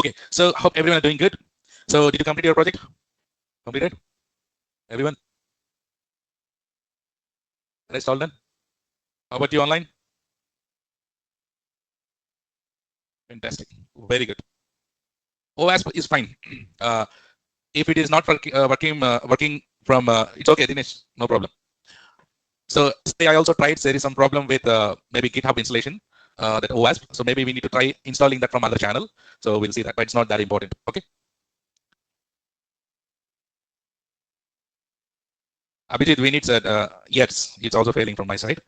Okay, so hope everyone are doing good. So did you complete your project? Completed? Everyone? Rest all done? How about you online? Fantastic. Very good. OWASP is fine. If it is not working from, it's okay, Dinesh, no problem. So I also tried, there is some problem with maybe GitHub installation, that OWASP. So maybe we need to try installing that from other channel. So we'll see that, but it's not that important. Okay. Abhijit, we need said, yes, it's also failing from my side.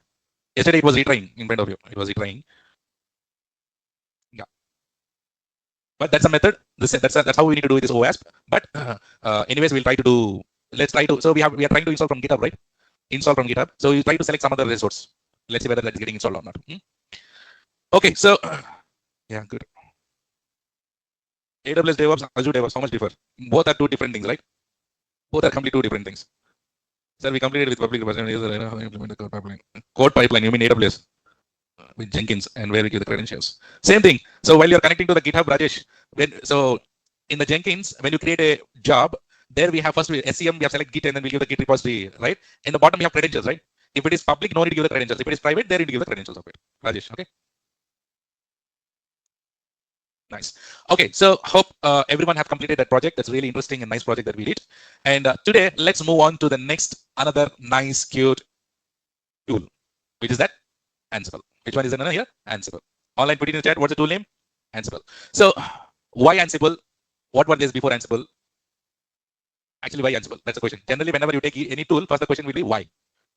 Yesterday it was retrying in front of you. It was retrying. Yeah. But that's a method. That's how we need to do this OWASP. But anyways, we'll try to do. Let's try to. So we are trying to install from GitHub, right? Install from GitHub. So you try to select some other resource. Let's see whether that's getting installed or not. Okay. So yeah, good. AWS DevOps, Azure DevOps, how much differ? Both are two different things, right? Both are completely two different things. Sir, we completed with public version. Implement the code pipeline. Code pipeline. You mean AWS? With Jenkins, and where we give the credentials. Same thing. So while you're connecting to the GitHub, Rajesh, so in the Jenkins, when you create a job, there we have first SCM, we have select Git, and then we give the Git repository, right? In the bottom, we have credentials, right? If it is public, no need to give the credentials. If it is private, there you need to give the credentials of it. Rajesh, okay? Nice. Okay, so hope everyone have completed that project. That's really interesting and nice project that we did. And today, let's move on to the next, another nice, cute tool, which is that Ansible. Which one is another here? Ansible. Online, put it in the chat. What's the tool name? Ansible. So why Ansible? What was this before Ansible? Actually, why Ansible? That's the question. Generally, whenever you take any tool, first the question will be why.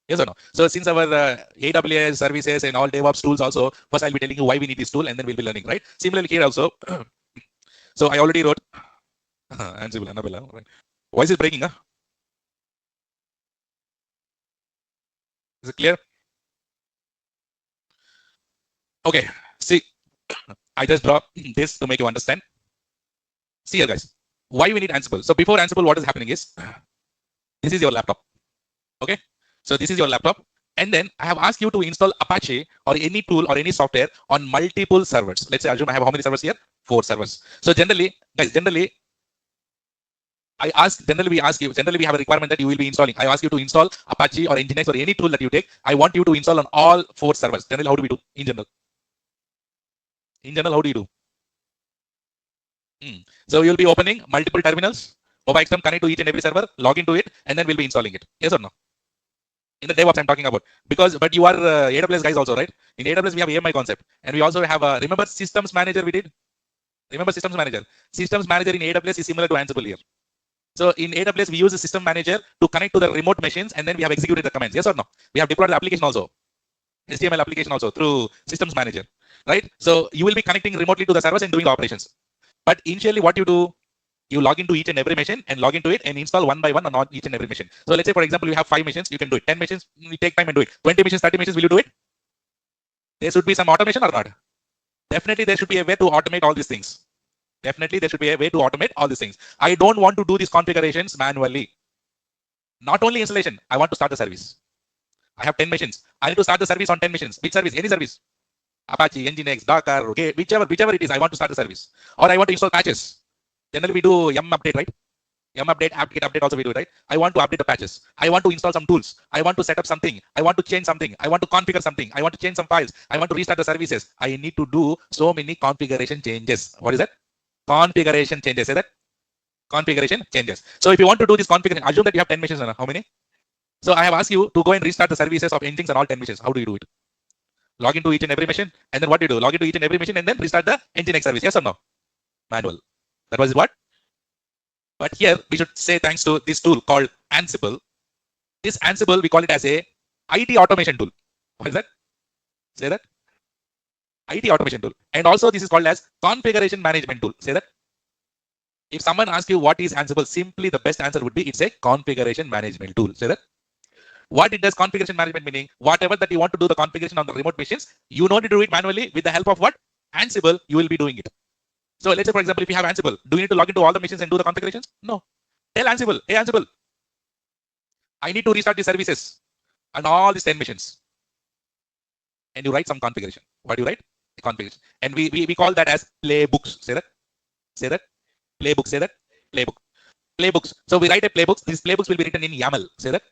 Yes or no? So since our AWS services and all DevOps tools also, first I'll be telling you why we need this tool, and then we'll be learning, right? Similarly here also. So I already wrote Ansible, Annabella. Right? Why is it breaking? Huh? Is it clear? Okay. See, I just draw this to make you understand. See here, guys. Why we need Ansible? So before Ansible, what is happening is, this is your laptop. Okay. So this is your laptop. And then I have asked you to install Apache or any tool or any software on multiple servers. Let's say, Arjun, I have how many servers here? 4 servers. So generally, guys, generally, we have a requirement that you will be installing. I ask you to install Apache or Nginx or any tool that you take. I want you to install on all 4 servers. Generally, how do we do in general? In general, how do you do? So you'll be opening multiple terminals, mobile system, connect to each and every server, log into it, and then we'll be installing it. Yes or no? In the DevOps I'm talking about, but you are AWS guys also, right? In AWS we have AMI concept, and we also have remember systems manager we did. Remember systems manager. Systems manager in AWS is similar to Ansible here. So in AWS we use the system manager to connect to the remote machines, and then we have executed the commands. Yes or no? We have deployed the application also, HTML application also through systems manager, right? So you will be connecting remotely to the servers and doing the operations. But initially, what you do, you log into each and every machine and log into it and install one by one on each and every machine. So let's say, for example, you have 5 machines, you can do it. 10 machines, you take time and do it. 20 machines, 30 machines, will you do it? There should be some automation or not? Definitely, there should be a way to automate all these things. Definitely, there should be a way to automate all these things. I don't want to do these configurations manually. Not only installation, I want to start the service. I have 10 machines. I need to start the service on 10 machines. Which service? Any service. Apache, Nginx, Docker, okay, whichever it is, I want to start the service. Or I want to install patches. Generally, we do yum update, right? Yum update, apt-get update also we do, right? I want to update the patches. I want to install some tools. I want to set up something. I want to change something. I want to configure something. I want to change some files. I want to restart the services. I need to do so many configuration changes. What is that? Configuration changes. Say that? Configuration changes. So if you want to do this configuration, assume that you have 10 machines. How many? So I have asked you to go and restart the services of Nginx and all 10 machines. How do you do it? Log into each and every machine, and then what do you do? Log into each and every machine, and then restart the Nginx service. Yes or no? Manual. That was what? But here we should say thanks to this tool called Ansible. This Ansible, we call it as a IT automation tool. What is that? Say that. IT automation tool. And also this is called as configuration management tool. Say that. If someone asks you what is Ansible, simply the best answer would be it's a configuration management tool. Say that. What it does, configuration management, meaning whatever that you want to do the configuration on the remote machines, you don't need to do it manually. With the help of what? Ansible, you will be doing it. So let's say, for example, if you have Ansible, do you need to log into all the machines and do the configurations? No. Tell Ansible, hey Ansible, I need to restart the services and all these 10 machines. And you write some configuration. What do you write? A configuration. And we call that as playbooks. Say that. Say that. Playbook. Say that. Playbook. Playbooks. So we write a playbooks. These playbooks will be written in YAML. Say that.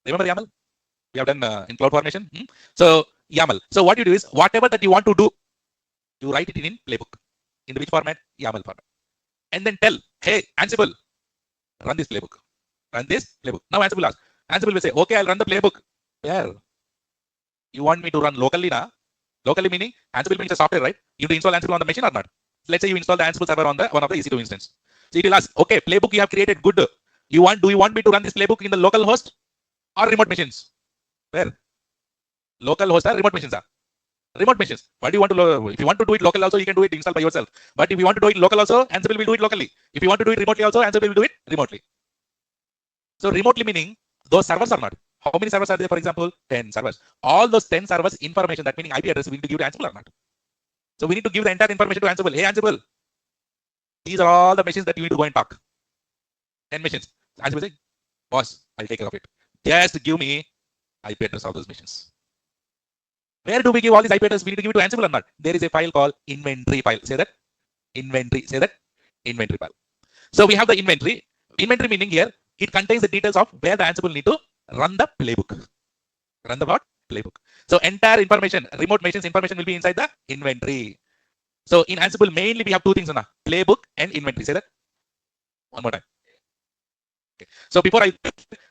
Remember YAML? We have done in cloud formation. So YAML. So what you do is whatever that you want to do, you write it in playbook. In which format? YAML format. And then tell, hey, Ansible, run this playbook. Run this playbook. Now Ansible asks. Ansible will say, okay, I'll run the playbook. Where? You want me to run locally now? Locally meaning Ansible means a software, right? You need to install Ansible on the machine or not? Let's say you install the Ansible server on the one of the EC2 instance. So it will ask, okay, playbook you have created, good. Do you want me to run this playbook in the local host or remote machines? Where? Local host or remote machines are? Remote machines. What do you want to? If you want to do it local also, you can do it install by yourself. But if you want to do it local also, Ansible will do it locally. If you want to do it remotely also, Ansible will do it remotely. So remotely meaning those servers are not. How many servers are there? For example, 10 servers. All those 10 servers information, that meaning IP address, we need to give to Ansible or not. So we need to give the entire information to Ansible. Hey Ansible, these are all the machines that you need to go and talk. 10 machines. Ansible say, boss, I'll take care of it. Just give me IP address of those machines. Where do we give all these IP addresses? We need to give it to Ansible or not? There is a file called inventory file. Say that. Inventory. Say that. Inventory file. So we have the inventory. Inventory meaning here, it contains the details of where the Ansible need to run the playbook. Run the what? Playbook. So entire information, remote machines information will be inside the inventory. So in Ansible, mainly we have two things, playbook and inventory. Say that. One more time. Okay. So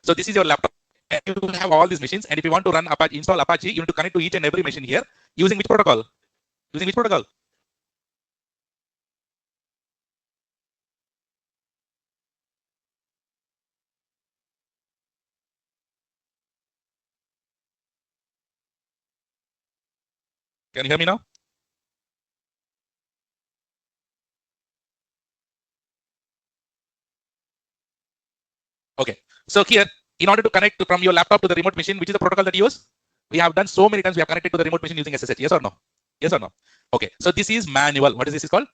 so this is your laptop. And you have all these machines. And if you want to run Apache, install Apache, you need to connect to each and every machine here using which protocol? Using which protocol? Can you hear me now? Okay. So here, in order to connect from your laptop to the remote machine, which is the protocol that you use? We have done so many times. We have connected to the remote machine using SSH. Yes or no? Yes or no? Okay. So this is manual. What is this called?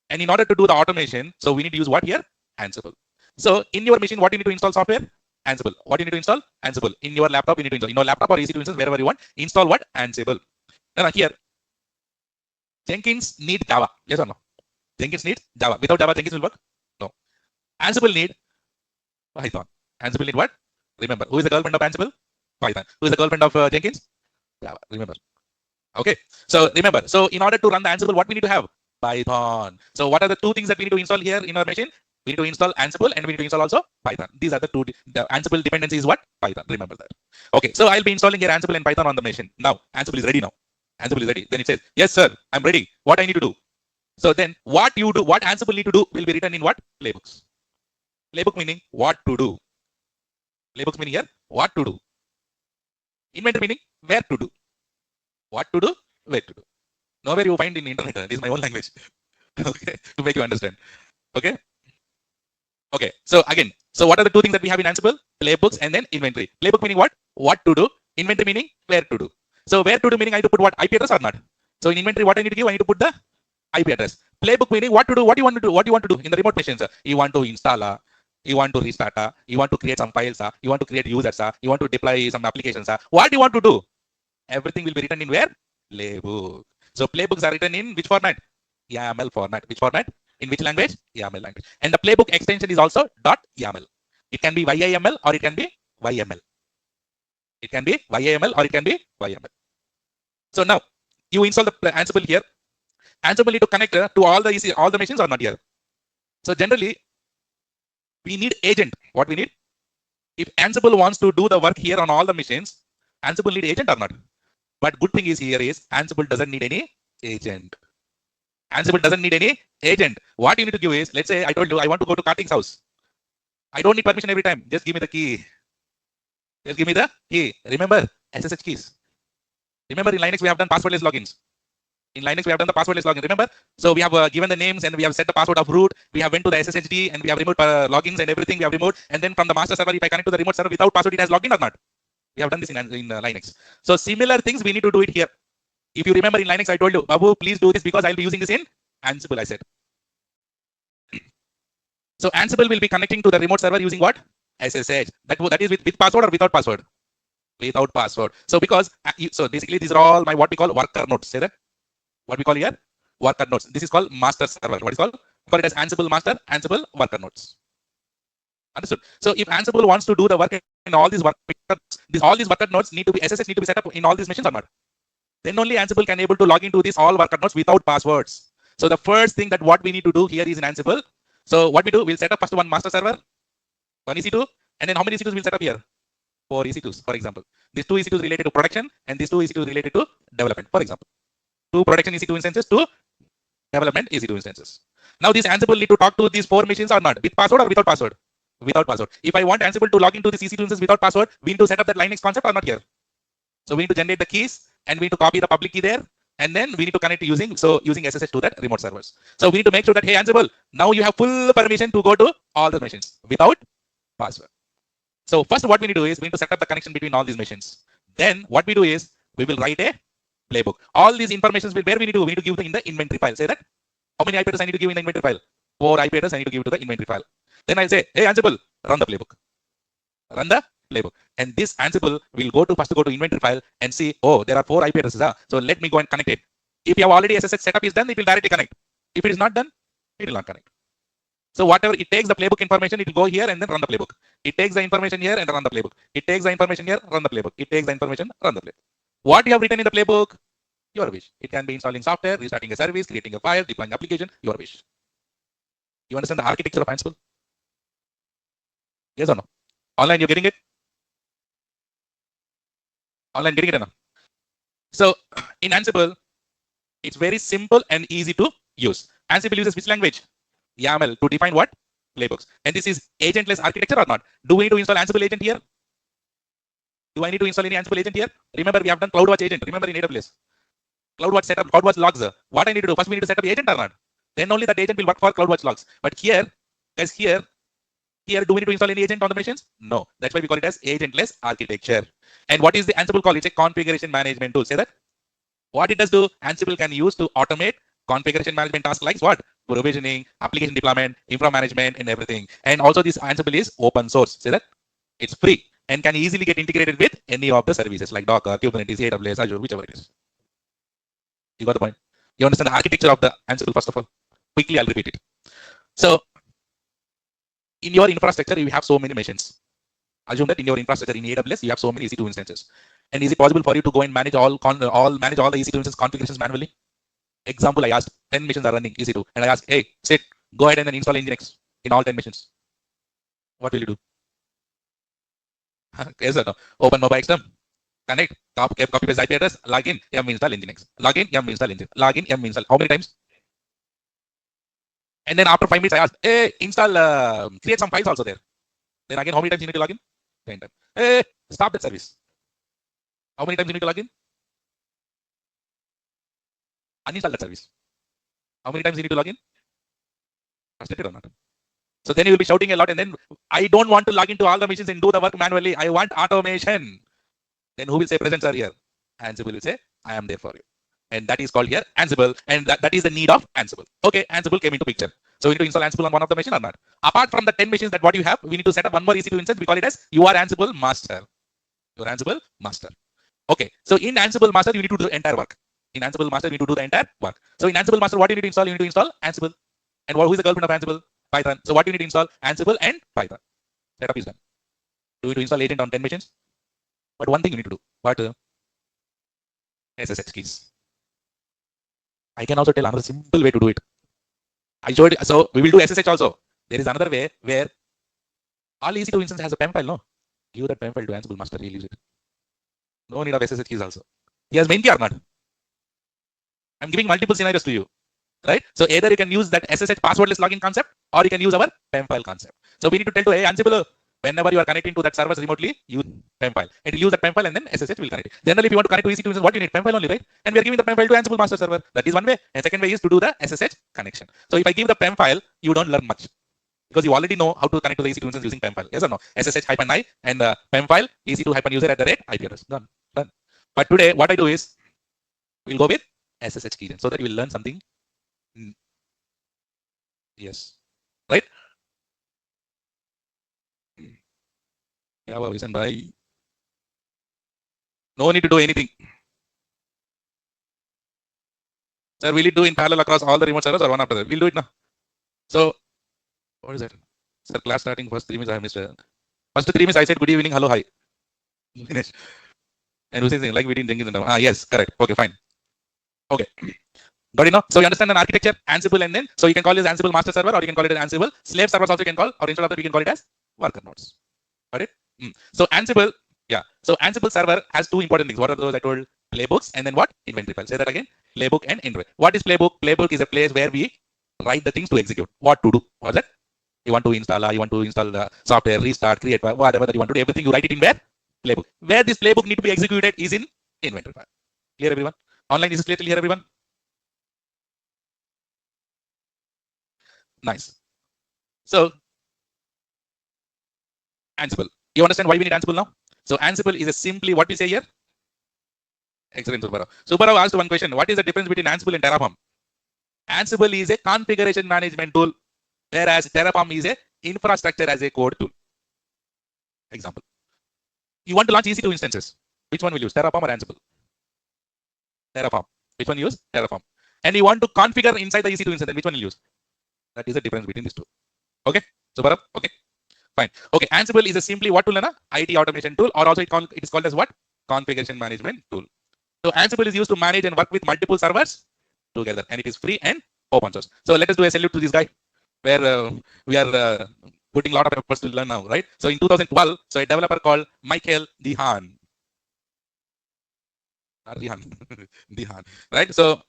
And in order to do the automation, so we need to use what here? Ansible. So in your machine, what you need to install software? Ansible. What you need to install? Ansible. In your laptop, you need to install. In your laptop or EC2 instance, wherever you want, install what? Ansible. Now here, Jenkins need Java. Yes or no? Jenkins need Java. Without Java, Jenkins will work? No. Ansible need Python. Ansible need what? Remember, who is the girlfriend of Ansible? Python. Who is the girlfriend of Jenkins? Java. Remember. Okay. So remember. So in order to run the Ansible, what we need to have? Python. So what are the two things that we need to install here in our machine? We need to install Ansible and we need to install also Python. These are the two. The Ansible dependency is what? Python. Remember that. Okay. So I'll be installing here Ansible and Python on the machine. Now Ansible is ready now. Ansible is ready. Then it says, yes, sir, I'm ready. What I need to do? So then what you do, what Ansible need to do will be written in what? Playbooks. Playbook meaning what to do. Playbooks meaning here, what to do. Inventory meaning where to do. What to do, where to do. Nowhere you find in the internet. This is my own language. Okay, to make you understand. Okay. Okay. So again, so what are the two things that we have in Ansible? Playbooks and then inventory. Playbook meaning what? What to do. Inventory meaning where to do. So where to do meaning I need to put what? IP address or not? So in inventory, what I need to give? I need to put the IP address. Playbook meaning what to do, what you want to do, what you want to do in the remote machines. You want to install, you want to restart, you want to create some files, you want to create users, you want to deploy some applications. What do you want to do? Everything will be written in where? Playbook. So playbooks are written in which format? YAML format. Which format? In which language? YAML language. And the playbook extension is also .yaml. It can be YAML or it can be YML. It can be YAML or it can be YML. So now you install the Ansible here. Ansible need to connect to all the machines or not here. So generally we need agent. What we need? If Ansible wants to do the work here on all the machines, Ansible need agent or not? But good thing is here is Ansible doesn't need any agent. Ansible doesn't need any agent. What you need to give is, let's say I told you I want to go to Kartik's house. I don't need permission every time. Just give me the key. Just give me the key. Remember SSH keys. Remember in Linux we have done passwordless logins. In Linux we have done the passwordless login. Remember? So we have given the names and we have set the password of root. We have went to the SSHD and we have removed logins and everything we have removed. And then from the master server, if I connect to the remote server without password, it has login or not? We have done this in Linux. So similar things we need to do it here. If you remember in Linux, I told you, Babu, please do this because I'll be using this in Ansible, I said. So Ansible will be connecting to the remote server using what? SSH. That is with password or without password? Without password. So because, so basically these are all my what we call worker nodes. Say that. What we call here? Worker nodes. This is called master server. What is called? call it as Ansible master, Ansible worker nodes. Understood? So if Ansible wants to do the work in all these all these worker nodes need to be SSH need to be set up in all these machines or not? Then only Ansible can able to log into these all worker nodes without passwords. So the first thing that what we need to do here is in Ansible. So what we do, we'll set up first one master server, one EC2, and then how many EC2s we'll set up here? 4 EC2s, for example. These 2 EC2s related to production and these 2 EC2s related to development, for example. 2 production EC2 instances, 2 development EC2 instances. Now this Ansible need to talk to these 4 machines or not, with password or without password? Without password. If I want Ansible to log into this EC2 instance without password, we need to set up that Linux concept or not here? So we need to generate the keys and we need to copy the public key there, and then we need to connect using SSH to that remote servers. So we need to make sure that, hey Ansible, now you have full permission to go to all the machines without password. So first what we need to do is we need to set up the connection between all these machines. Then what we do is we will write a playbook. All these informations where we need to give them in the inventory file. Say that how many IP addresses I need to give in the inventory file? 4 IP addresses I need to give to the inventory file. Then I'll say, hey Ansible, run the playbook. Run the playbook. And this Ansible will go to inventory file and see, oh, there are 4 IP addresses. So let me go and connect it. If you have already SSH setup is done, it will directly connect. If it is not done, it will not connect. So whatever it takes the playbook information, it will go here and then run the playbook. It takes the information here and run the playbook. It takes the information here, run the playbook. It takes the information, run the playbook. What you have written in the playbook, your wish. It can be installing software, restarting a service, creating a file, deploying application, your wish. You understand the architecture of Ansible? Yes or no? Online, you're getting it? Online, getting it or no? So in Ansible, it's very simple and easy to use. Ansible uses which language? YAML to define what? Playbooks. And this is agentless architecture or not? Do we need to install Ansible agent here? Do I need to install any Ansible agent here? Remember, we have done CloudWatch agent. Remember in AWS. CloudWatch setup, CloudWatch logs. What I need to do? First, we need to set up the agent or not? Then only that agent will work for CloudWatch logs. But here, guys, here, do we need to install any agent on the machines? No. That's why we call it as agentless architecture. And what is the Ansible called? It's a configuration management tool. Say that. What it does do, Ansible can use to automate configuration management tasks like what? Provisioning, application deployment, infra management, and everything. And also this Ansible is open source. Say that. It's free and can easily get integrated with any of the services like Docker, Kubernetes, AWS, Azure, whichever it is. You got the point? You understand the architecture of the Ansible first of all? Quickly, I'll repeat it. So in your infrastructure, you have so many machines. Assume that in your infrastructure in AWS, you have so many EC2 instances. And is it possible for you to go and manage all the EC2 instance configurations manually? Example, I asked 10 machines are running EC2, and I asked, hey, sit, go ahead and then install Nginx in all 10 machines. What will you do? Yes or no? Open mobile XM, connect, copy paste IP address, login, yum install Nginx. Login, yum install Nginx. Login, yum install. How many times? And then after 5 minutes, I asked, hey, install, create some files also there. Then again, how many times you need to log in? 10 times. Hey, stop that service. How many times you need to log in? Uninstall that service. How many times you need to log in? Frustrated or not? So then you will be shouting a lot, and then I don't want to log into all the machines and do the work manually. I want automation. Then who will say present sir here? Ansible will say, I am there for you. And that is called here Ansible, and that is the need of Ansible. Okay, Ansible came into picture. So we need to install Ansible on one of the machines or not? Apart from the 10 machines that what you have, we need to set up one more EC2 instance. We call it as your Ansible master. Your Ansible master. Okay, so in Ansible master, you need to do the entire work. In Ansible master, you need to do the entire work. So in Ansible master, what do you need to install? You need to install Ansible. And who is the girlfriend of Ansible? Python. So what do you need to install? Ansible and Python. Setup is done. Do you need to install agent on 10 machines? But one thing you need to do. What? SSH keys. I can also tell another simple way to do it. I showed it. So we will do SSH also. There is another way where all EC2 instance has a PEM file. No, give that PEM file to Ansible master. He'll use it. No need of SSH keys also. He has main key or not? I'm giving multiple scenarios to you, right? So either you can use that SSH passwordless login concept, or you can use our PEM file concept. So we need to tell to, hey, Ansible, whenever you are connecting to that server remotely, use PEM file. It will use that PEM file and then SSH will connect it. Generally, if you want to connect to EC2 instance, what you need? PEM file only, right? And we are giving the PEM file to Ansible master server. That is one way. And second way is to do the SSH connection. So if I give the PEM file, you don't learn much, because you already know how to connect to the EC2 instance using PEM file. Yes or no? SSH-i and PEM file EC2-user @ IP address. Done. But today, what I do is, we'll go with SSH key so that you will learn something. Yes. Right? Yeah, well, listen, bye. No need to do anything. Sir, will it do in parallel across all the remote servers or one after that? We'll do it now. So what is that? Sir, class starting first 3 minutes I missed. First 3 minutes I said good evening, hello, hi. Finish. And who says like we didn't drink it. Yes, correct. Okay, fine. Okay. Got it now? So you understand an architecture, Ansible, and then so you can call it as Ansible master server, or you can call it as Ansible slave servers also you can call, or instead of that we can call it as worker nodes. Got it? So Ansible, yeah. So Ansible server has two important things. What are those I told? Playbooks and then what? Inventory files. Say that again. Playbook and inventory. What is playbook? Playbook is a place where we write the things to execute. What to do? What's that? You want to install, the software, restart, create, whatever that you want to do. Everything you write it in where? Playbook. Where this playbook need to be executed is in inventory file. Clear everyone? Online is clear everyone? Nice. So Ansible. You understand why we need Ansible now? So Ansible is a simply what we say here. Excellent, Subbarao. Subbarao asked one question. What is the difference between Ansible and Terraform? Ansible is a configuration management tool, whereas Terraform is a infrastructure as a code tool. Example. You want to launch EC2 instances. Which one will you use? Terraform or Ansible? Terraform. Which one you use? Terraform. And you want to configure inside the EC2 instance. Which one will you use? That is the difference between these two. Okay. Subbarao. Okay. Fine. Okay. Ansible is a simply what tool? IT automation tool, or also it is called as what? Configuration management tool. So Ansible is used to manage and work with multiple servers together, and it is free and open source. So let us do a salute to this guy, where we are putting a lot of efforts to learn now, right? So in 2012, so a developer called Michael Dehan, Dehan, right? So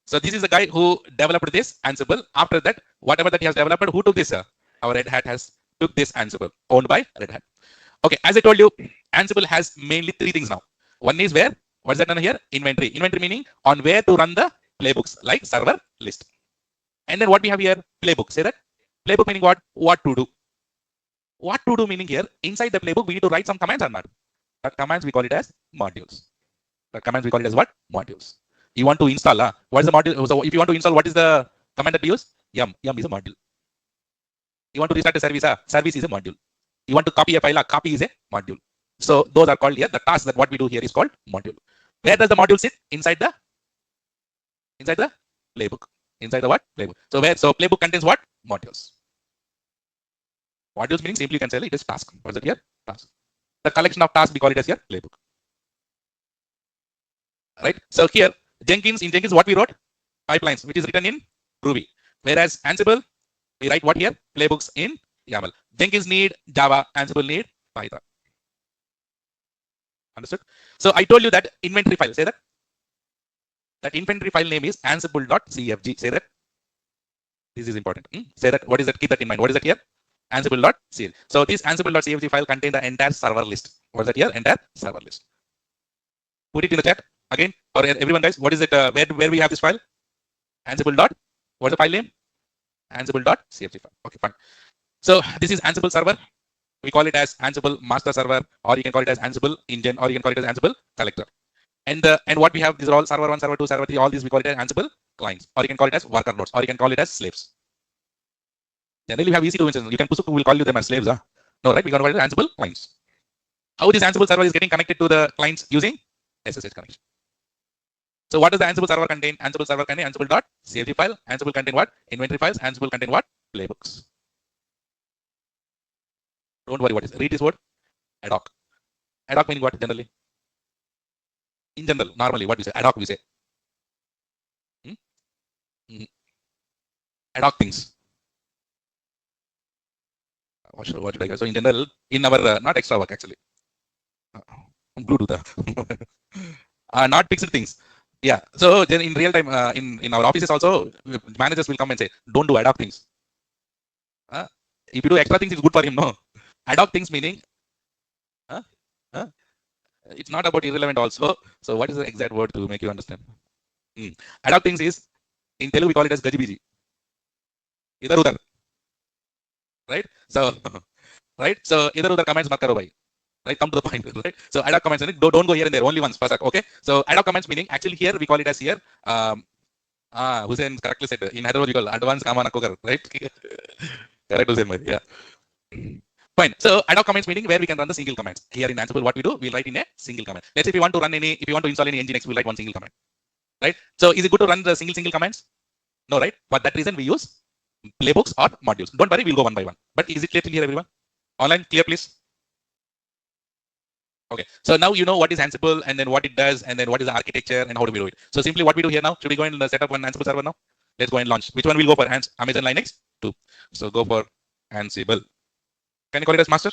this is the guy who developed this Ansible. After that, whatever that he has developed, who took this? Our Red Hat has took this Ansible, owned by Red Hat. Okay, as I told you, Ansible has mainly three things now. One is where, what's that done here? Inventory. Inventory meaning on where to run the playbooks, like server list. And then what we have here? Playbook. Say that. Playbook meaning what? What to do. What to do meaning here, inside the playbook, we need to write some commands or not. That commands we call it as modules. That commands we call it as what? Modules. You want to install, what is the module? So if you want to install, what is the command that we use? Yum. Yum is a module. You want to restart a service, service is a module. You want to copy a file, copy is a module. So those are called here, the task that what we do here is called module. Where does the module sit? Inside the playbook. Inside the what? Playbook. So playbook contains what? Modules. Modules meaning simply you can say it is task. What is it here? Task. The collection of tasks we call it as here playbook. Right? So here, in Jenkins, what we wrote? Pipelines, which is written in Ruby. Whereas Ansible, we write what here? Playbooks in YAML. Jenkins need Java, Ansible need Python. Understood? So I told you that inventory file, say that. That inventory file name is ansible.cfg. Say that. This is important. Say that. What is that? Keep that in mind. What is that here? Ansible.cfg. So this Ansible.cfg file contains the entire server list. What is that here? Entire server list. Put it in the chat again for everyone, guys. What is it? Where we have this file? Ansible. What's the file name? Ansible.cfg file. Okay, fine. So this is Ansible server. We call it as Ansible master server, or you can call it as Ansible engine, or you can call it as Ansible collector. And what we have, these are all server 1, server 2, server 3, all these we call it as Ansible clients, or you can call it as worker nodes, or you can call it as slaves. Generally, we have EC2 instances. You can we'll call them as slaves. No, right? We can call it Ansible clients. How this Ansible server is getting connected to the clients using SSH connection. So what does the Ansible server contain? Ansible server contain Ansible.cfg file. Ansible contain what? Inventory files. Ansible contain what? Playbooks. Don't worry, what is it? Read this word. Ad-Hoc. Ad-Hoc meaning what generally? In general, normally, what we say? Ad-Hoc we say. Ad-Hoc things. What should I say? So in general, in our, not extra work actually. Bluetooth. Not fixed things. Yeah. So then in real time, in our offices also, managers will come and say, don't do ad-hoc things. If you do extra things, it's good for him. No. Ad-hoc things meaning, it's not about irrelevant also. So what is the exact word to make you understand? Ad-hoc things is, in Telugu we call it as gajibiji. Idhar udhar. Right? So, right? So idhar udhar comments mat karo bhai. Right? Come to the point. Right? So ad-hoc comments, don't go here and there, only once. Okay? So ad-hoc comments meaning, actually here we call it as here, Hussein correctly said, in Hyderabad we call advance kama nakokar, right? Correct, Hussein, yeah. Fine. So ad-hoc comments meaning where we can run the single commands. Here in Ansible, what we do, we'll write in a single command. Let's say if you want to run if you want to install any Nginx, we'll write one single command. Right? So is it good to run the single commands? No, right? For that reason we use playbooks or modules. Don't worry, we'll go one by one. But is it clear till here, everyone? Online, clear, please. Okay, so now you know what is Ansible and then what it does and then what is the architecture and how do we do it. So simply what we do here now, should we go and set up one Ansible server now? Let's go and launch. Which one will go for Amazon Linux? 2. So go for Ansible. Can you call it as master?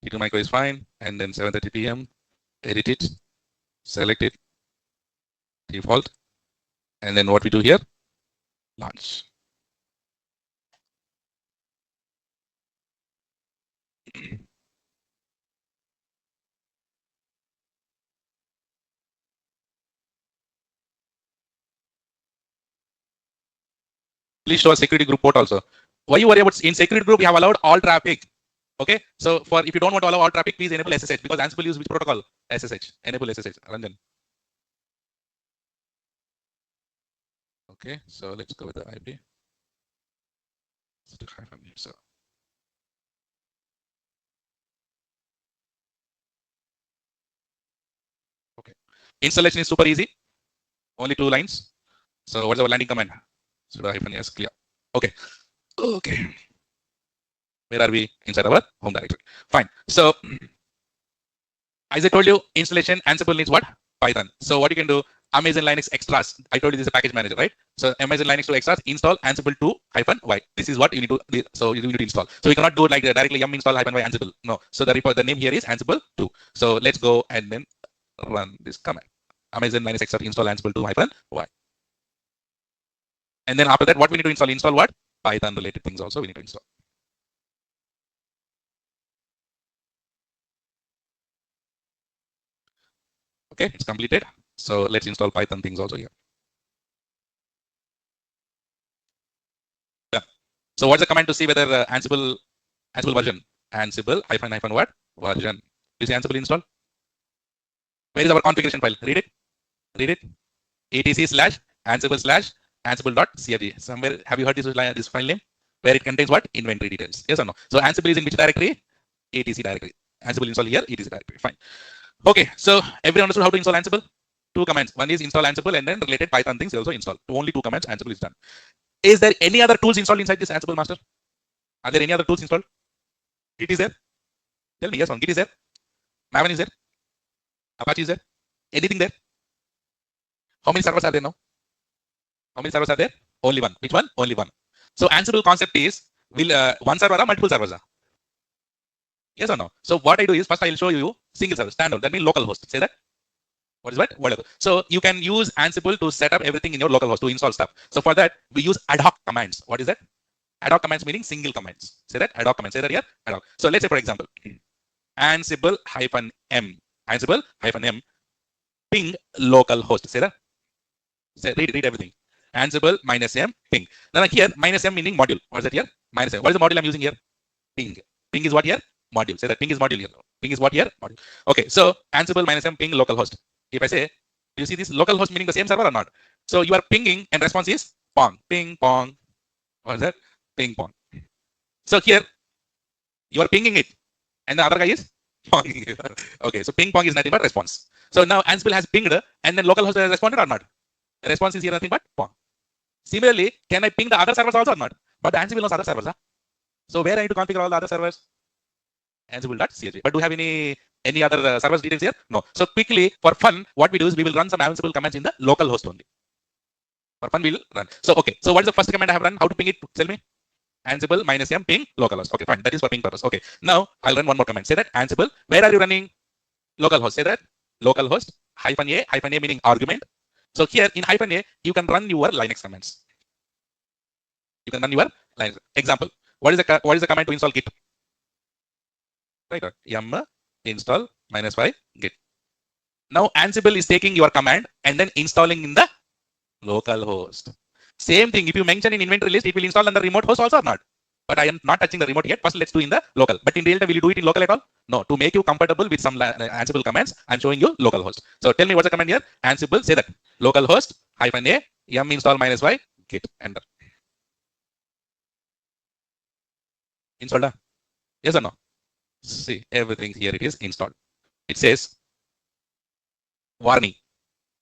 T2 micro is fine. And then 7:30 p.m. Edit it, select it, default. And then what we do here, launch. Please show a security group port also. Why you worry about in security group? We have allowed all traffic. Okay, so for if you don't want to allow all traffic, please enable SSH because Ansible uses which protocol? SSH. Enable SSH. Ranjan. Okay, so let's go with the IP. So okay, installation is super easy. Only 2 lines. So what's our landing command? Sudo -s clear. Okay. Okay. Where are we? Inside our home directory. Fine. So as I told you, installation Ansible needs what? Python. So what you can do, Amazon Linux extras. I told you this is a package manager, right? So Amazon Linux 2 extras, install Ansible 2-y. This is what you need to do. So you need to install. So we cannot do it like directly yum install -y Ansible. No. So the name here is Ansible 2. So let's go and then run this command. Amazon Linux extra install Ansible 2-y. And then after that, what we need to install? Install what? Python related things also we need to install. Okay, it's completed. So let's install Python things also here. Yeah. So what's the command to see whether Ansible version? Ansible -, what? Version. You see Ansible install? Where is our configuration file? Read it. Read it. etc/Ansible/Ansible.crg. Somewhere have you heard this file name? Where it contains what? Inventory details. Yes or no? So Ansible is in which directory? etc directory. Ansible install here, etc directory. Fine. Okay, so everyone understood how to install Ansible? 2 commands. One is install Ansible and then related Python things also install. Only 2 commands, Ansible is done. Is there any other tools installed inside this Ansible master? Are there any other tools installed? Git is there? Tell me, yes or no? Git is there? Maven is there? Apache is there? Anything there? How many servers are there now? How many servers are there? Only one. Which one? Only one. So Ansible concept is, will one server or multiple servers? Yes or no? So what I do is, first I will show you single server, standalone. That means local host. Say that. What is what? Whatever. So you can use Ansible to set up everything in your local host to install stuff. So for that, we use Ad-Hoc commands. What is that? Ad-Hoc commands meaning single commands. Say that. Ad-Hoc commands. Say that here. Ad-Hoc. So let's say, for example, Ansible-m. Ansible-m ping local host. Say that. Say, read everything. Ansible -m ping. Now here -m meaning module. What is that here? -m. What is the module I'm using here? Ping. Ping is what here? Module. Say that ping is module here. Ping is what here? Module. Okay. So Ansible -m ping localhost. If I say, do you see this localhost meaning the same server or not? So you are pinging and response is pong. Ping pong. What is that? Ping pong. So here you are pinging it, and the other guy is ponging it. Okay. So ping pong is nothing but response. So now Ansible has pinged, and then localhost has responded or not? The response is here nothing but pong. Similarly, can I ping the other servers also or not? But the Ansible knows other servers. Huh? So where I need to configure all the other servers? Ansible.crg. But do you have any other servers details here? No. So quickly, for fun, what we do is we will run some Ansible commands in the local host only. For fun, we will run. So okay. So what is the first command I have run? How to ping it? Tell me. Ansible -m ping localhost. Okay, fine. That is for ping purpose. Okay. Now I'll run one more command. Say that Ansible. Where are you running? Localhost. Say that localhost -a meaning argument. So here in -a, you can run your Linux commands. You can run your Linux. Example. What is the command to install Git? Right. Yum install -y git. Now Ansible is taking your command and then installing in the local host. Same thing. If you mention in inventory list, it will install on the remote host also or not? But I am not touching the remote yet. First, let's do in the local. But in real time, will you do it in local at all? No. To make you comfortable with some Ansible commands, I'm showing you local host. So tell me what's the command here? Ansible. Say that local host -a yum install -y git. Enter. Installed. Yes or no? See, everything here it is installed. It says warning.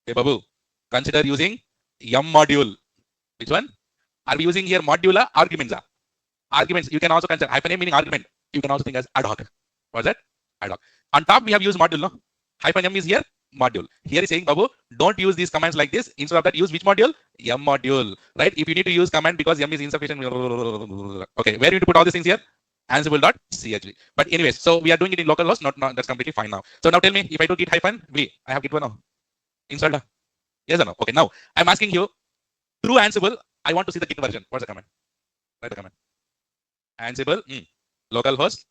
Hey Babu, consider using yum module. Which one? Are we using here module or arguments? Arguments. You can also consider hyphen a meaning argument. You can also think as ad hoc. What's that? Ad hoc. On top we have used module. No, hyphen m is here module. Here is saying Babu, don't use these commands like this. Instead of that, use which module? Yum module. Right? If you need to use command because yum is insufficient. Okay, where you need to put all these things here? Ansible.chg. But anyways, so we are doing it in localhost. Not that's completely fine now. So now tell me, if I do git hyphen v, I have git one now. Installed. Yes or no? Okay. Now I'm asking you through Ansible. I want to see the git version. What's the command? Write the command. Ansible localhost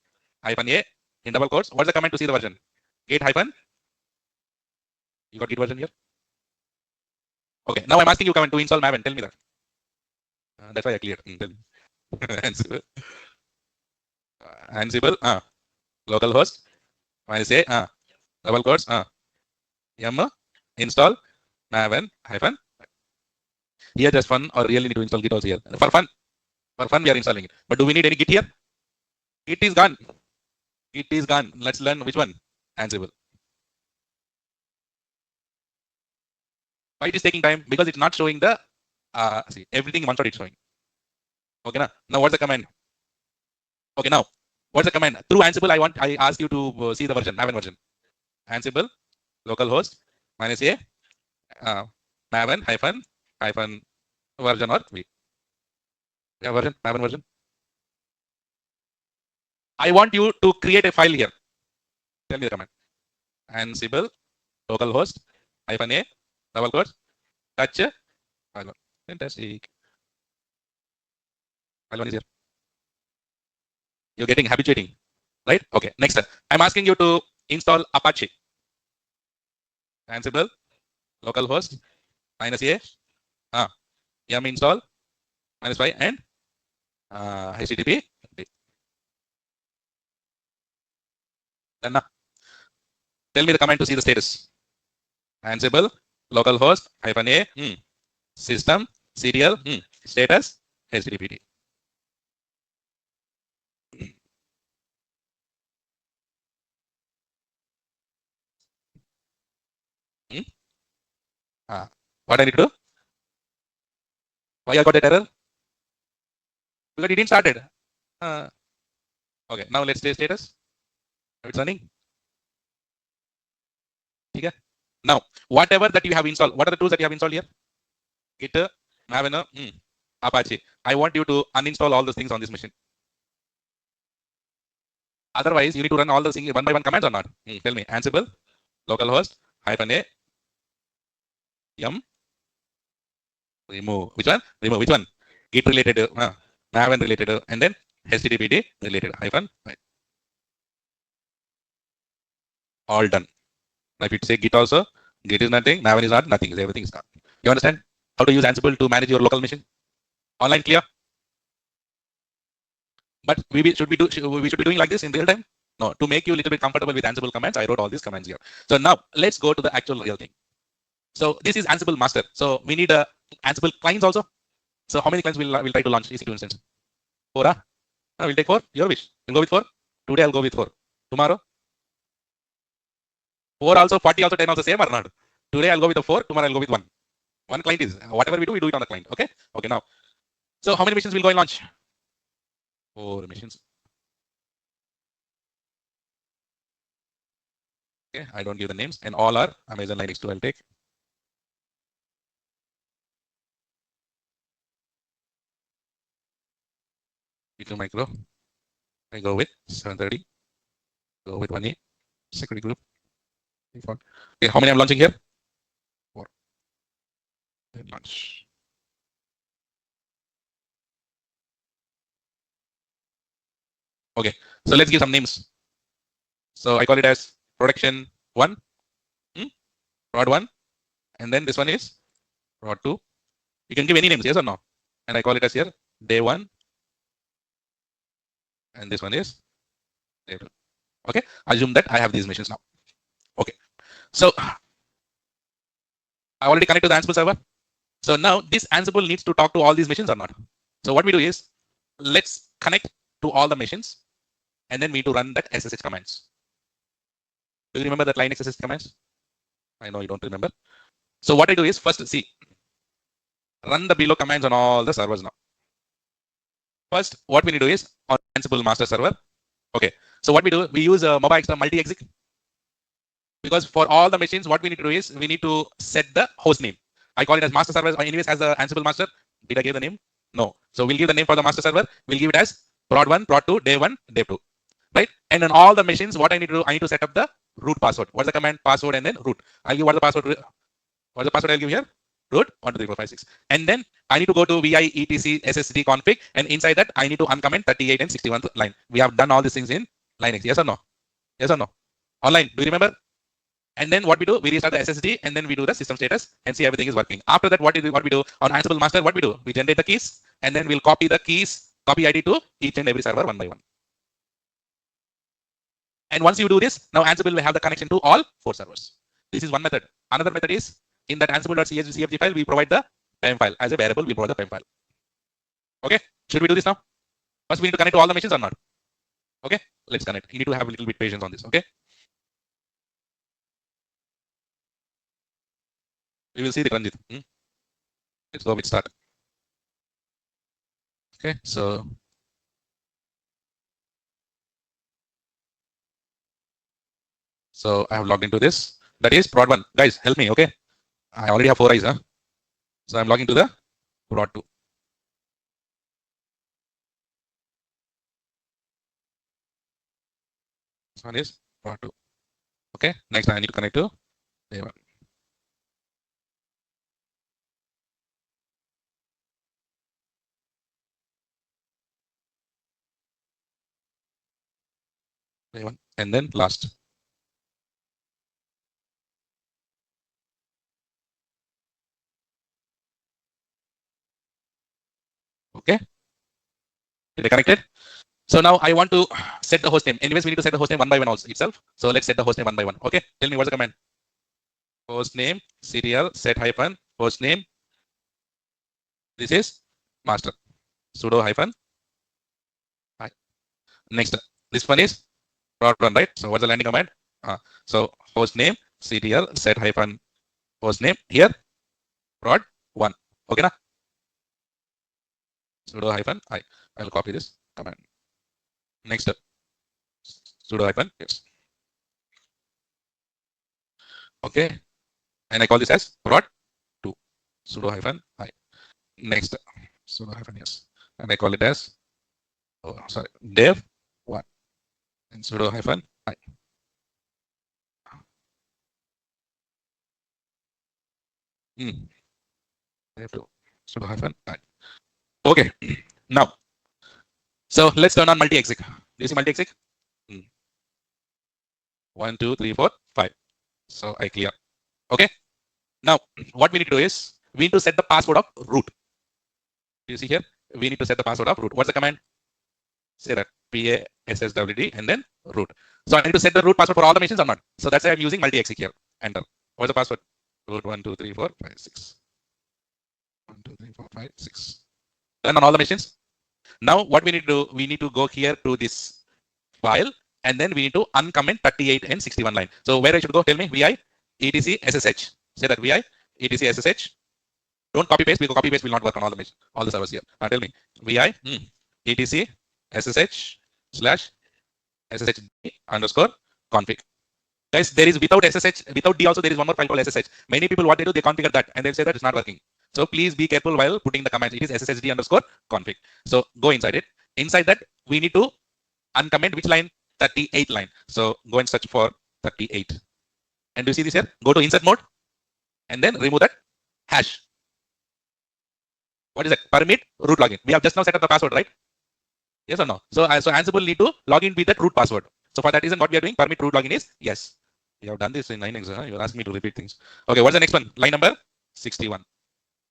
hyphen a in double quotes. What's the command to see the version? Git hyphen. You got git version here. Okay. Now I'm asking you command to install Maven. Tell me that. That's why I cleared. Tell me. Ansible. Ansible. Localhost. I say double quotes. Yum install Maven hyphen. Here just fun or really need to install git also here. For fun we are installing it. But do we need any git here? Git is gone. Git is gone. Let's learn which one. Ansible. Why it is taking time? Because it's not showing the see everything in one shot it's showing. Okay now what's the command? Okay, now what's the command? Through Ansible I ask you to see the version, Maven version. Ansible localhost -a Maven hyphen version or v. Yeah, version, Maven version. I want you to create a file here. Tell me the command. Ansible localhost hyphen a double quotes touch file one. Fantastic. File one is here. You're getting habituating, right? Okay. Next, I'm asking you to install Apache. Ansible localhost -a yum install -y and http. Then tell me the command to see the status. Ansible localhost hyphen a system serial status http. What I need to do? Why I got that error? Because it didn't started. Okay, now let's say status. It's running. Okay. Now, whatever that you have installed, what are the tools that you have installed here? Git, Maven, Apache. I want you to uninstall all those things on this machine. Otherwise, you need to run all those things one by one commands or not? Tell me. Ansible localhost hyphen a yum remove. Which one? Remove. Which one? Git related, Maven related, and then httpd related hyphen. Right. All done. Now if you say git also, git is nothing, Maven is not nothing. Everything is gone. You understand how to use Ansible to manage your local machine? Online clear? But we should be doing like this in real time? No, to make you a little bit comfortable with Ansible commands, I wrote all these commands here. So now let's go to the actual real thing. So this is Ansible master. So we need Ansible clients also. So how many clients we'll try to launch EC2 instance? 4. We'll take 4. Your wish. We'll go with 4. Today I'll go with 4. Tomorrow 4 also, 40 also, 10 also, same or not? Today I'll go with the 4. Tomorrow I'll go with 1. One client is whatever we do it on the client. Okay. Okay. Now, so how many missions will go and launch? 4 missions. Okay, I don't give the names, and all are Amazon Line X2. I'll take. V2 micro. I go with 730. Go with 1A. Security group. Okay, how many I'm launching here? 4. Then launch. Okay, so let's give some names. So I call it as production 1, prod 1, and then this one is prod 2. You can give any names, yes or no? And I call it as here day 1, and this one is day 2. Okay, assume that I have these missions now. Okay, so I already connected to the Ansible server. So now this Ansible needs to talk to all these missions or not? So what we do is let's connect to all the missions and then we need to run that SSH commands. Do you remember that line SSH commands? I know you don't remember. So what I do is first see, run the below commands on all the servers now. First, what we need to do is on Ansible master server. Okay. So what we do, we use a mobile extra multi-exec, because for all the machines, what we need to do is we need to set the host name. I call it as master server, or anyways as the Ansible master. Did I give the name? No. So we'll give the name for the master server. We'll give it as prod1, prod2, day1, day2. Right? And on all the machines, what I need to do, I need to set up the root password. What's the command? Password and then root. I'll give what the password. What's the password I'll give here? Root 1, 2, 3, 4, 5, 6. And then I need to go to vi etc ssd config, and inside that I need to uncomment 38 and 61 line. We have done all these things in Linux. Yes or no? Yes or no? Online. Do you remember? And then what we do, we restart the SSD, and then we do the system status and see everything is working. After that, what we do on Ansible master, what we do, we generate the keys, and then we'll copy the keys, copy ID to each and every server one by one. And once you do this, now Ansible will have the connection to all 4 servers. This is one method. Another method is in that Ansible.csv file, we provide the PEM file as a variable. We provide the PEM file. Okay, should we do this now? First, we need to connect to all the machines or not? Okay, let's connect. You need to have a little bit patience on this. Okay. We will see the Ranjit. Let's go with start. Okay, so I have logged into this. That is prod1. Guys, help me. Okay, I already have 4 eyes. So I'm logging to the prod2. This one is prod2. Okay, next I need to connect to day1. Day1 and then last. Okay, did I connect it? So now I want to set the host name. Anyways, we need to set the host name one by one also itself. So let's set the host name one by one. Okay, tell me what's the command. Host name serial set hyphen host name. This is master. Sudo hyphen. Next, this one is prod1, right? So what's the landing command? So host name serial set hyphen host name here prod1. Okay, na? Sudo hyphen I. I'll copy this command. Next, sudo hyphen yes. Okay, and I call this as prod2. Sudo hyphen I. Next, sudo hyphen yes, and I call it as dev1 and sudo hyphen I. Dev2 sudo hyphen I. Okay, now so let's turn on multi-exec. Do you see multi-exec? 1, 2, 3, 4, 5. So I clear. Okay. Now what we need to do is we need to set the password of root. Do you see here? We need to set the password of root. What's the command? Say that PASSWD and then root. So I need to set the root password for all the machines or not. So that's why I'm using multi-exec here. Enter. What's the password? Root 1, 2, 3, 4, 5, 6. 1, 2, 3, 4, 5, 6. Then on all the machines. Now what we need to do, we need to go here to this file, and then we need to uncomment 38 and 61 line. So where I should go? Tell me. Vi etc ssh. Say that vi etc ssh. Don't copy paste, because copy paste will not work on all the servers here. Tell me. Vi etc ssh slash ssh underscore config. Guys, there is without ssh, without d also there is one more file called ssh. Many people what they do, they configure that and they say that it's not working. So please be careful while putting the commands. It is sshd underscore config. So go inside it. Inside that we need to uncomment which line? 38 line. So go and search for 38. And do you see this here? Go to insert mode and then remove that hash. What is that? Permit root login. We have just now set up the password, right? Yes or no? So Ansible need to log in with that root password. So for that reason, what we are doing, permit root login is yes. We have done this in 9x. You're asking me to repeat things. Okay, what's the next one? Line number 61.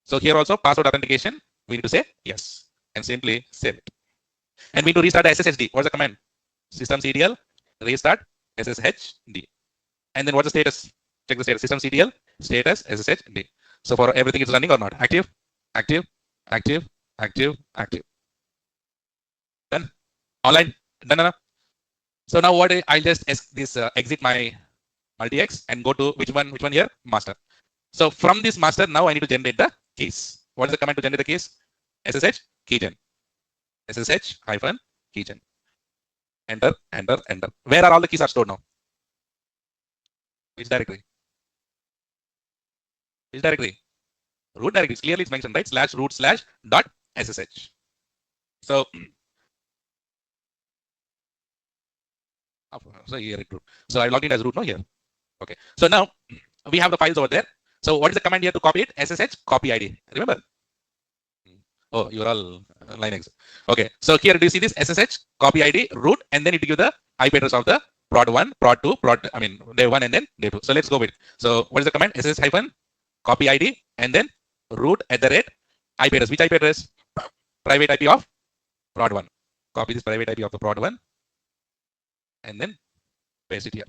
So here also password authentication, we need to say yes and simply save it. And we need to restart the SSHD. What's the command? Systemctl restart SSHD. And then what's the status? Check the status. Systemctl status SSHD. So for everything is running or not? Active, active, active, active, active. Done. Online. Done enough. So now what I'll just exit my multi-x and go to which one here? Master. So from this master, now I need to generate the keys. What is the command to generate the keys? SSH keygen. SSH hyphen keygen. Enter, enter, enter. Where are all the keys are stored now? Which directory? Which directory? Root directory. Clearly it's mentioned, right? Slash root slash dot SSH. So here it root. So I logged in as root now here. Okay. So now we have the files over there. So what is the command here to copy it? SSH copy ID. Remember? Oh, you're all Linux. Okay. So here do you see this SSH copy ID root, and then it give the IP address of the prod 1, prod 2, day 1 and then day 2. So let's go with it. So what is the command? SSH hyphen copy ID and then root at the rate IP address. Which IP address? Private IP of prod 1. Copy this private IP of the prod 1 and then paste it here.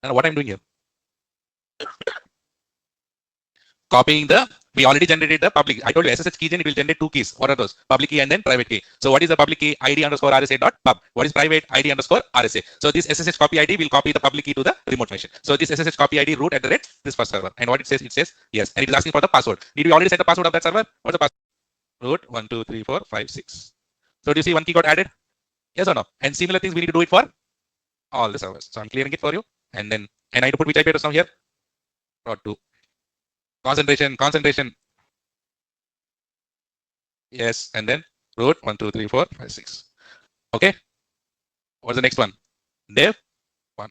And what I'm doing here? Copying we already generated the public. I told you SSH keygen, it will generate two keys. What are those? Public key and then private key. So what is the public key? ID underscore RSA dot pub. What is private? ID underscore RSA. So this SSH copy ID will copy the public key to the remote machine. So this SSH copy ID root at the rate this first server. And what it says yes. And it is asking for the password. Did we already set the password of that server? What's the password? Root 1, 2, 3, 4, 5, 6. So do you see one key got added? Yes or no? And similar things we need to do it for all the servers. So I'm clearing it for you. And then I need to put which IP address now here? Prod 2. Concentration. Yes, and then root 1, 2, 3, 4, 5, 6. Okay. What's the next one? Dev 1.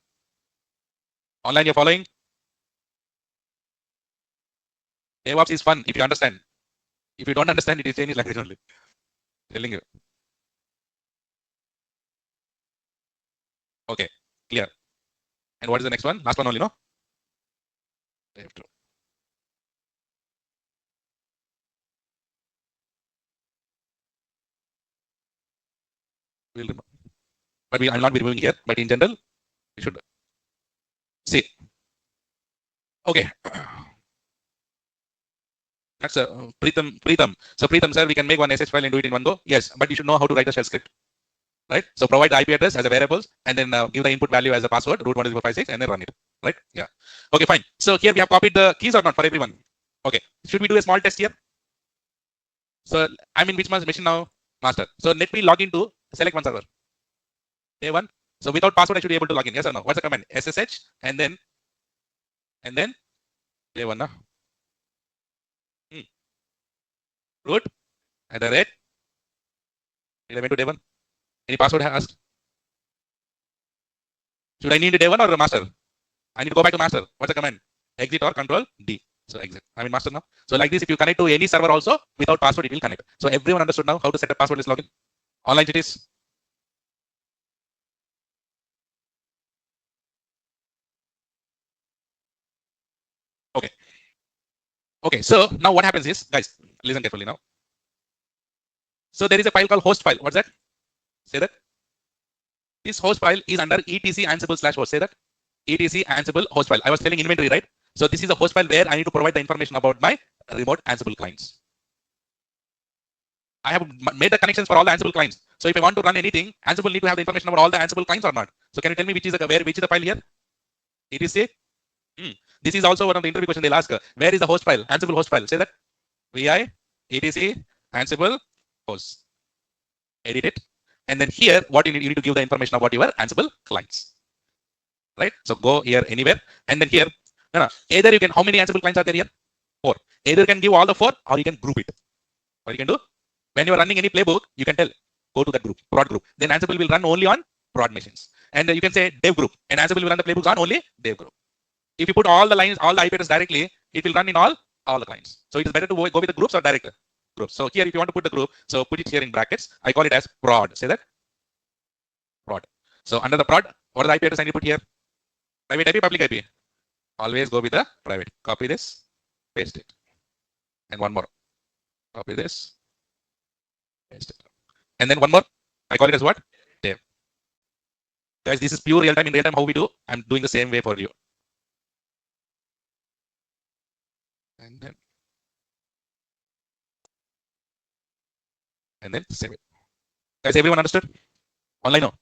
Online, you're following? DevOps is fun if you understand. If you don't understand, it is Chinese language only. Telling you. Okay, clear. And what is the next one? Last one only, no? Dev 2. We'll remove. But I'll not be removing here. But in general, we should see. Okay. That's Preetham. So Preetham, sir, we can make one SH file and do it in one go. Yes, but you should know how to write a shell script, right? So provide the IP address as a variables and then give the input value as a password, root 12456, and then run it, right? Yeah. Okay, fine. So here we have copied the keys or not for everyone. Okay. Should we do a small test here? So I'm in which machine now? Master. So let me log into select one server. Day 1. So without password, I should be able to log in. Yes or no? What's the command? SSH and then day 1 now. Root at the rate. Did I went to day 1? Any password asked? Should I need day 1 or the master? I need to go back to master. What's the command? Exit or control D. So exit. I'm in master now. So like this, if you connect to any server also without password, it will connect. So everyone understood now how to set a passwordless login. Online it is. Okay. Okay. So now what happens is, guys, listen carefully now. So there is a file called host file. What's that? Say that. This host file is under etc ansible / host. Say that. etc ansible host file. I was telling inventory, right? So this is a host file where I need to provide the information about my remote Ansible clients. I have made the connections for all the Ansible clients. So if I want to run anything, Ansible need to have the information about all the Ansible clients or not. So can you tell me which is the file here? etc. This is also one of the interview questions they'll ask. Where is the host file? Ansible host file. Say that. vi etc ansible host. Edit it. And then here, what you need to give the information about your Ansible clients. Right? So go here anywhere. And then here, either you can, how many Ansible clients are there here? 4. Either you can give all the 4 or you can group it. What you can do? When you are running any playbook, you can tell, go to that group, prod group. Then Ansible will run only on prod machines. And you can say dev group. And Ansible will run the playbooks on only dev group. If you put all the lines, all the IP address directly, it will run in all the clients. So it is better to go with the groups or direct groups. So here, if you want to put the group, so put it here in brackets. I call it as prod. Say that. Prod. So under the prod, what are the IP address I need to put here? Private IP, public IP. Always go with the private. Copy this, paste it. And one more. Copy this, paste it. And then one more. I call it as what? Dev. Guys, this is pure real time. In real time, how we do? I'm doing the same way for you. And then save it. Guys, everyone understood? Online, no?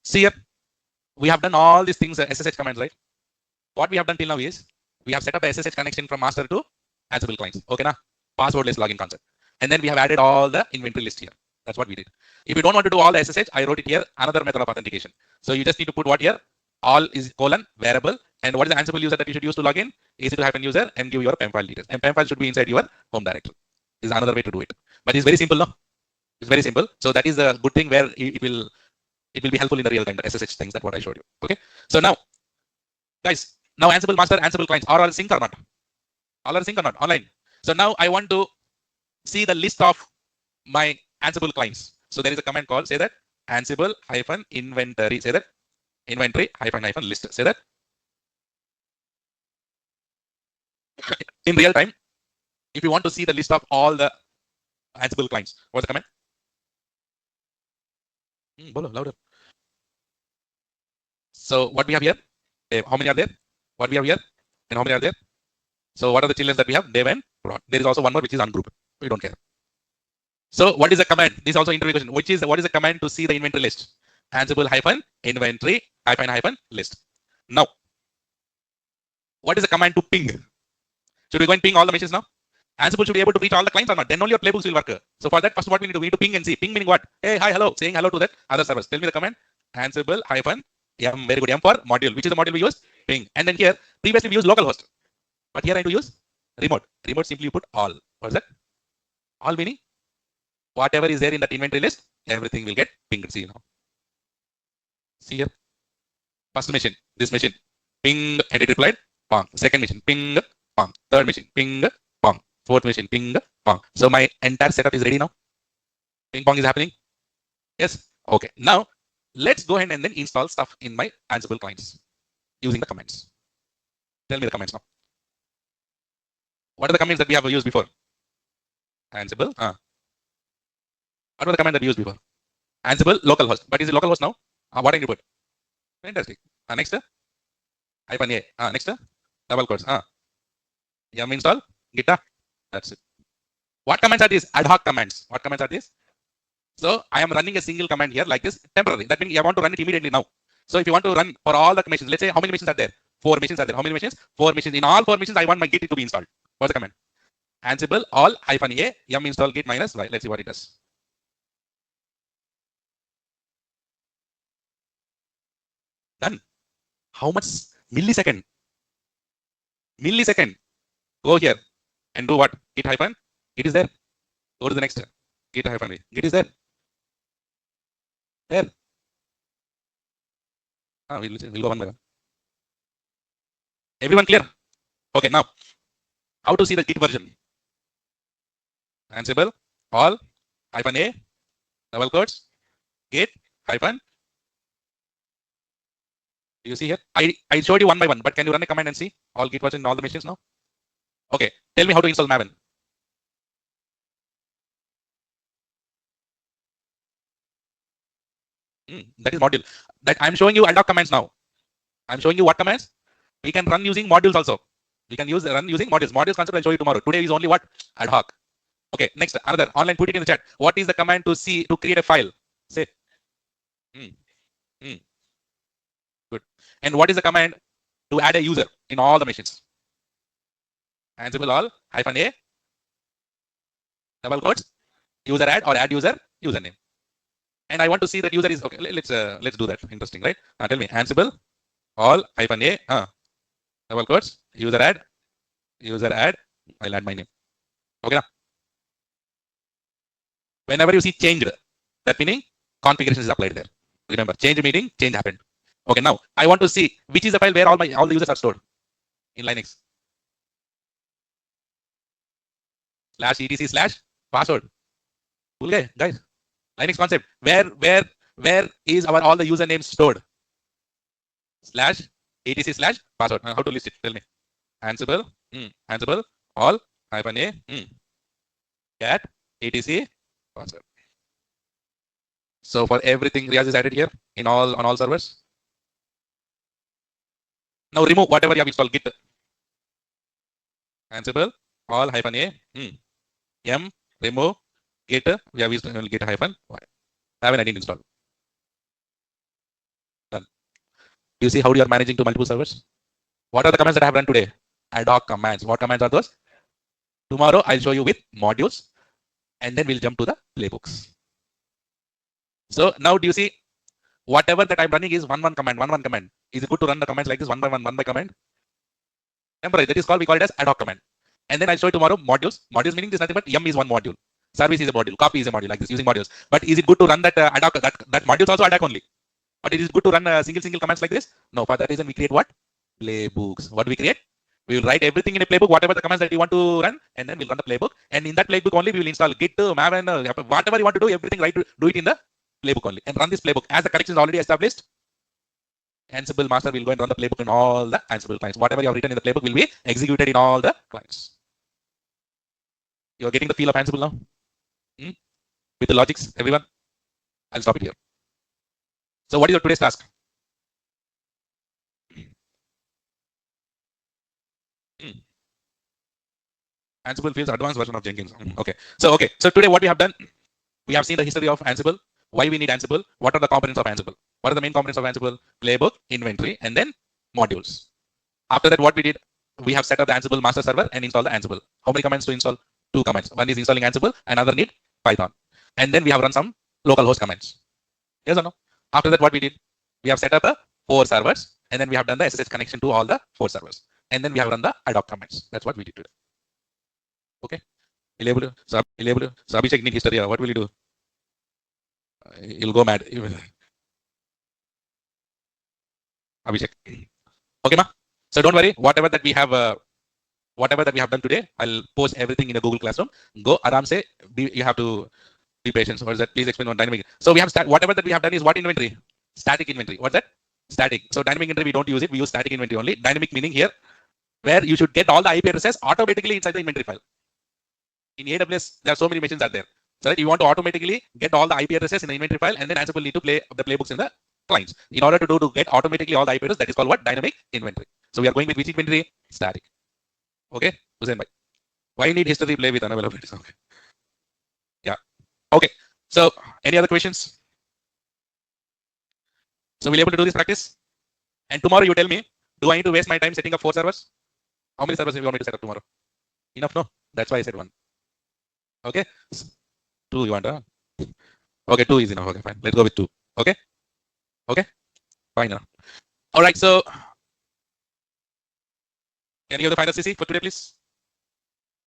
See here, we have done all these things, SSH commands, right? What we have done till now is we have set up a SSH connection from master to Ansible clients. Okay, na? Passwordless login concept. And then we have added all the inventory list here. That's what we did. If you don't want to do all the SSH, I wrote it here, another method of authentication. So you just need to put what here? All is colon variable. And what is the Ansible user that you should use to log in? EC2-user and give your PEM file details. And PEM file should be inside your home directory. This is another way to do it. But it's very simple, no? It's very simple. So that is a good thing where it will be helpful in the real time, the SSH things, that what I showed you. Okay. So now, guys, now Ansible master, Ansible clients are all sync or not? All are sync or not? Online. So now I want to see the list of my Ansible clients. So there is a command called, say that, Ansible -inventory. Say that, inventory -list. Say that. In real time, if you want to see the list of all the Ansible clients, what's the command? Louder. So what we have here? How many are there? What we have here? And how many are there? So what are the children that we have? Dev and Rod. There is also one more which is ungroup. We don't care. So what is the command? This is also interview question. What is the command to see the inventory list? Ansible -inventory -list. Now, what is the command to ping? Should we go and ping all the machines now? Ansible should be able to reach all the clients or not? Then only your playbooks will work. So for that, first what we need to do, we need to ping and see. Ping meaning what? Hey, hi, hello, saying hello to that other servers. Tell me the command. Ansible -m, very good, M for module. Which is the module we use? Ping. And then here, previously we used localhost. But here I need to use remote. Remote simply you put all. What's that? All meaning whatever is there in that inventory list, everything will get pinged. See now. See here. First machine, this machine, ping, and it replied, pong. Second machine, ping, pong. Third machine, ping, pong. Fourth machine, ping, pong. So my entire setup is ready now. Ping pong is happening. Yes. Okay. Now let's go ahead and then install stuff in my Ansible clients using the commands. Tell me the commands now. What are the commands that we have used before? Ansible. What were the commands that we used before? Ansible localhost. But is it localhost now? What did you put? Fantastic. Next. -a. Next. Double quotes. Yum install. Git. That's it. What commands are these? Ad hoc commands. What commands are these? So I am running a single command here like this temporarily. That means I want to run it immediately now. So if you want to run for all the machines, let's say how many machines are there? 4 machines are there. How many machines? 4 machines. In all 4 machines, I want my Git to be installed. What's the command? Ansible all -a yum install git -y. Let's see what it does. Done. How much? Millisecond. Millisecond. Go here and do what? Git -. It is there. Go to the next. Git -. Git is there. There. We'll go one by one. Everyone clear? Okay, now how to see the Git version? Ansible all -a double quotes Git -. You see here? I showed you one by one, but can you run a command and see all Git version in all the machines now? Okay, tell me how to install Maven. That is module. That I'm showing you Ad-Hoc commands now. I'm showing you what commands we can run using modules also. We can run using modules. Modules concept I'll show you tomorrow. Today is only what? Ad-Hoc. Okay, next another online. Put it in the chat. What is the command to create a file? Say. Good. And what is the command to add a user in all the machines? Ansible all -a double quotes user add or add user username. And I want to see that user is okay. Let's do that. Interesting, right? Now tell me Ansible all -a double quotes user add. I'll add my name. Okay. Now, whenever you see changed, that meaning configuration is applied there. Remember, change meaning change happened. Okay. Now I want to see which is the file where all the users are stored in Linux. /etc/password. Okay, guys. Linux concept. Where is our all the usernames stored? /etc/password. How to list it? Tell me. Ansible. Ansible all -a cat etc password. So for everything, Riaz is added here on all servers. Now remove whatever you have installed. Git. Ansible all -a m remove git. We have used git -y. Maven I didn't install. Do you see how you are managing to multiple servers? What are the commands that I have run today? Ad-Hoc commands. What commands are those? Tomorrow I'll show you with modules, and then we'll jump to the playbooks. So now do you see whatever that I'm running is one command, one command. Is it good to run the commands like this one by command? Temporary. That is called, we call it as Ad-Hoc command. And then I'll show you tomorrow modules. Modules meaning this nothing but M is one module. Service is a module. Copy is a module like this using modules. But is it good to run that Ad-Hoc, that modules also Ad-Hoc only? But it is good to run single commands like this? No, for that reason we create what? Playbooks. What do we create? We will write everything in a playbook, whatever the commands that you want to run, and then we'll run the playbook. And in that playbook only, we will install Git, Maven, whatever you want to do, everything do it in the playbook only. And run this playbook. As the connection is already established, Ansible master will go and run the playbook in all the Ansible clients. Whatever you have written in the playbook will be executed in all the clients. You are getting the feel of Ansible now? With the logics, everyone? I'll stop it here. So what is your today's task? Ansible feels advanced version of Jenkins. Okay. So today what we have done, we have seen the history of Ansible, why we need Ansible, what are the components of Ansible, what are the main components of Ansible, playbook, inventory, and then modules. After that, what we did, we have set up the Ansible master server and installed the Ansible. How many commands to install? 2 commands. One is installing Ansible, another need Python. And then we have run some localhost commands. Yes or no? After that, what we did, we have set up the 4 servers, and then we have done the SSH connection to all the 4 servers. And then we have run the Adhoc commands. That's what we did today. Okay. So Abhishek need history. What will you do? You'll go mad. Abhishek. Okay, ma. So don't worry. Whatever that we have done today, I'll post everything in a Google Classroom. Go aram se. You have to be patient. What is that? Please explain on dynamic. So we have whatever that we have done is what inventory? Static inventory. What's that? Static. So dynamic inventory we don't use it. We use static inventory only. Dynamic meaning here where you should get all the IP addresses automatically inside the inventory file. In AWS, there are so many machines out there. So that you want to automatically get all the IP addresses in the inventory file, and then Ansible need to play the playbooks in the clients. In order to get automatically all the IP addresses, that is called what? Dynamic inventory. So we are going with which inventory? Static. Okay, Hussein bhai. Why you need history play with unavailable? Okay. Yeah. Okay. So any other questions? So we'll be able to do this practice. And tomorrow you tell me, do I need to waste my time setting up 4 servers? How many servers do you want me to set up tomorrow? Enough? No. That's why I said 1. Okay. 2 you want? Okay, 2 is enough. Okay, fine. Let's go with 2. Okay. Okay. Fine. All right. So can you give the final CC for today, please?